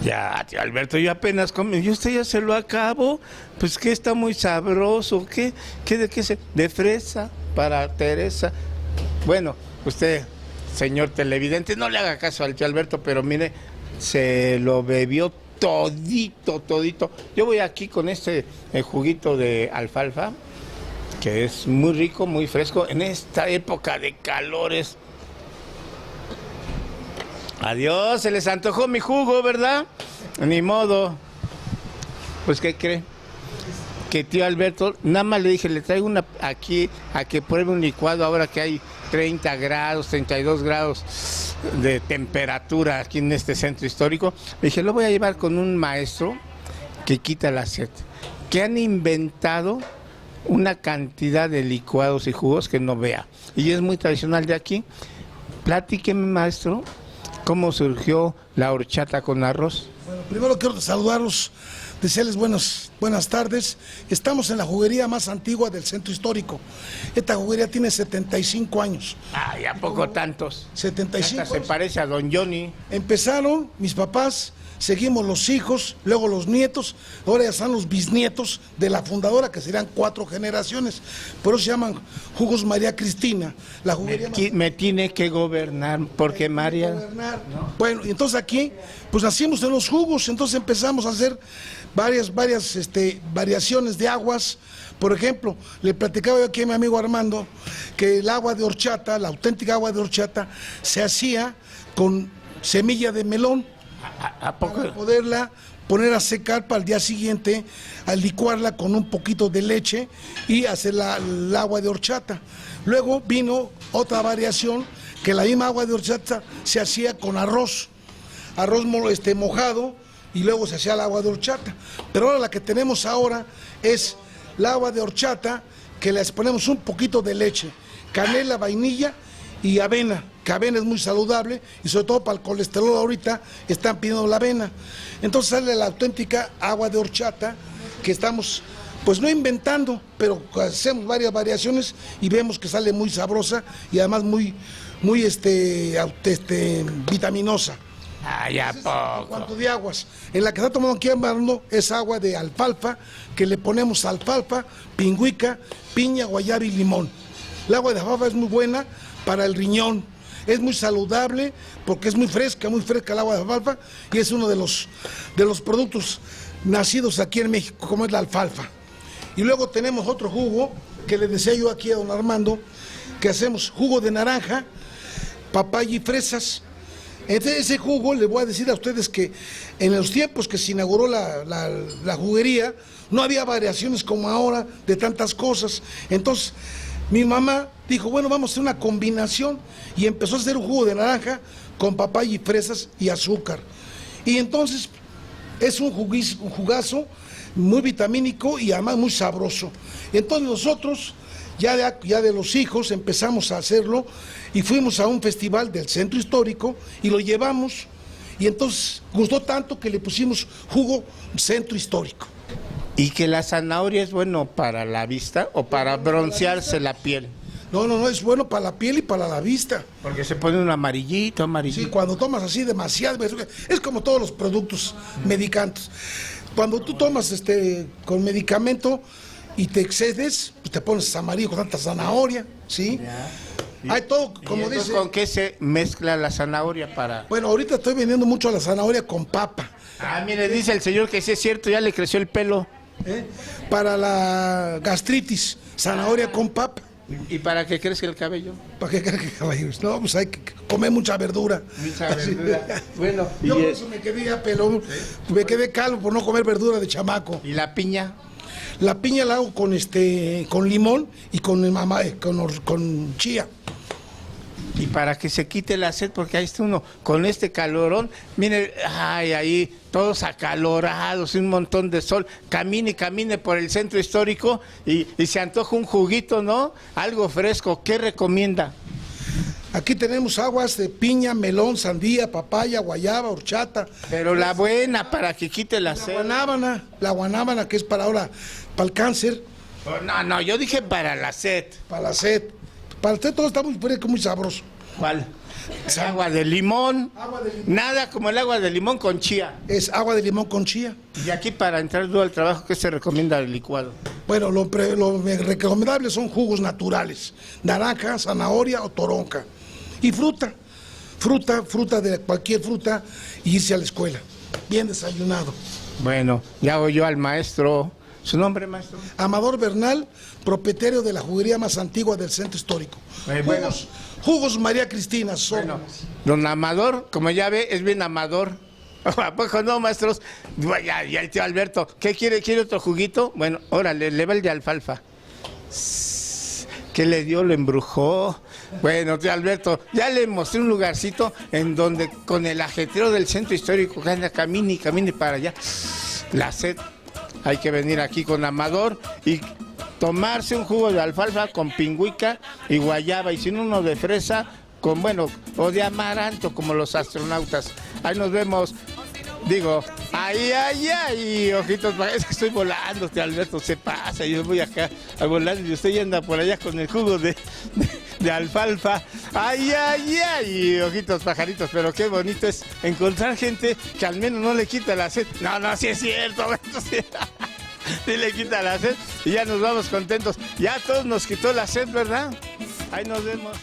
Ya, tío Alberto, yo apenas comí, y usted ya se lo acabó, pues que está muy sabroso, ¿qué de qué se? De fresa para Teresa. Bueno, usted, señor televidente, no le haga caso al tío Alberto, pero mire, se lo bebió todito, todito. Yo voy aquí con este juguito de alfalfa, que es muy rico, muy fresco, en esta época de calores. Adiós, se les antojó mi jugo, ¿verdad? Ni modo. Pues, ¿qué cree? Que tío Alberto, nada más le dije, le traigo una aquí a que pruebe un licuado ahora que hay 30 grados, 32 grados de temperatura aquí en este centro histórico. Le dije, lo voy a llevar con un maestro que quita la sed, que han inventado una cantidad de licuados y jugos que no vea. Y es muy tradicional de aquí. Platíqueme, maestro, ¿cómo surgió la horchata con arroz? Bueno, primero quiero saludarlos, desearles buenas tardes. Estamos en la juguería más antigua del centro histórico. Esta juguería tiene 75 años. Ay, ¿a poco tantos? 75 Hasta se parece a don Johnny. Empezaron mis papás, seguimos los hijos, luego los nietos, ahora ya están los bisnietos de la fundadora, que serían 4 generaciones. Por eso se llaman Jugos María Cristina. La juguería me tiene que gobernar, porque María... ¿No? Bueno, y entonces aquí, pues nacimos en los jugos, entonces empezamos a hacer varias variaciones de aguas. Por ejemplo, le platicaba yo aquí a mi amigo Armando que el agua de horchata, la auténtica agua de horchata, se hacía con semilla de melón. ¿A poco? Para poderla poner a secar para el día siguiente, al licuarla con un poquito de leche y hacer el agua de horchata. Luego vino otra variación, que la misma agua de horchata se hacía con arroz mojado, y luego se hacía el agua de horchata. Pero ahora la que tenemos ahora es el agua de horchata, que les ponemos un poquito de leche, canela, vainilla y avena, que avena es muy saludable, y sobre todo para el colesterol ahorita están pidiendo la avena. Entonces sale la auténtica agua de horchata, que estamos, pues no inventando, pero hacemos varias variaciones y vemos que sale muy sabrosa y además muy vitaminosa. Ay, ¿a poco? En cuanto de aguas, en la que está tomando aquí Armando es agua de alfalfa, que le ponemos alfalfa, pingüica, piña, guayaba y limón. El agua de alfalfa es muy buena para el riñón, es muy saludable porque es muy fresca el agua de alfalfa, y es uno de los productos nacidos aquí en México, como es la alfalfa. Y luego tenemos otro jugo que le decía yo aquí a don Armando, que hacemos jugo de naranja, papaya y fresas. Entonces, ese jugo, le voy a decir a ustedes que en los tiempos que se inauguró la juguería, no había variaciones como ahora de tantas cosas. Entonces, mi mamá dijo, bueno, vamos a hacer una combinación, y empezó a hacer un jugo de naranja con papaya y fresas y azúcar. Y entonces es un jugazo muy vitamínico y además muy sabroso. Entonces nosotros, ya de los hijos, empezamos a hacerlo y fuimos a un festival del centro histórico y lo llevamos, y entonces gustó tanto que le pusimos jugo centro histórico. ¿Y que la zanahoria es bueno para la vista o para broncearse la piel? No, es bueno para la piel y para la vista. Porque se pone un amarillito. Sí, cuando tomas así demasiado, es como todos los productos medicantes. Cuando tú tomas con medicamento y te excedes, pues te pones amarillo con tanta zanahoria, ¿sí? Hay todo, como dice. ¿Con qué se mezcla la zanahoria para...? Bueno, ahorita estoy vendiendo mucho la zanahoria con papa. Ah, mire, dice el señor que sí es cierto, ya le creció el pelo. Para la gastritis, zanahoria con papa. ¿Y para qué crezca el cabello? ¿Para qué crezca el cabello? No, pues hay que comer mucha verdura. Mucha verdura. Bueno, yo por eso me quedé ya pelón, ¿sí? Me quedé calvo por no comer verdura de chamaco. ¿Y la piña? La piña la hago con limón y con chía. Y para que se quite la sed, porque ahí está uno con este calorón, mire, ay, ahí todos acalorados, un montón de sol, camine por el centro histórico y se antoja un juguito, ¿no? Algo fresco, ¿qué recomienda? Aquí tenemos aguas de piña, melón, sandía, papaya, guayaba, horchata. Pero la buena, para que quite la sed. La guanábana, que es para ahora, para el cáncer. No, yo dije para la sed. Para la sed. Para usted todo está muy sabroso. ¿Cuál? Agua de limón. Agua de limón. Nada como el agua de limón con chía. Es agua de limón con chía. Y aquí para entrar duro al trabajo, ¿qué se recomienda el licuado? Bueno, lo recomendable son jugos naturales, naranja, zanahoria o toronja. Y fruta de cualquier fruta y irse a la escuela, bien desayunado. Bueno, ya oyó al maestro. ¿Su nombre, maestro? Amador Bernal, propietario de la juguería más antigua del centro histórico. Bueno. Jugos María Cristina, son. Bueno, don Amador, como ya ve, es bien amador. ¿A poco no, maestros? Ya, el tío Alberto, ¿qué quiere? ¿Quiere otro juguito? Bueno, órale, le va el de alfalfa. ¿Qué le dio? Lo embrujó. Bueno, tío Alberto, ya le mostré un lugarcito en donde con el ajetreo del centro histórico que anda, camine y camine para allá. La sed. Hay que venir aquí con Amador y tomarse un jugo de alfalfa con pingüica y guayaba, y sin uno de fresa, con bueno, o de amaranto, como los astronautas. Ahí nos vemos. Digo, ay, ojitos, es que estoy volando, tío Alberto, se pasa, yo voy acá a volar y usted ya anda por allá con el jugo de alfalfa. Ay, ojitos, pajaritos, pero qué bonito es encontrar gente que al menos no le quita la sed. No, sí es cierto, sí le quita la sed y ya nos vamos contentos. Ya todos nos quitó la sed, ¿verdad? Ahí nos vemos.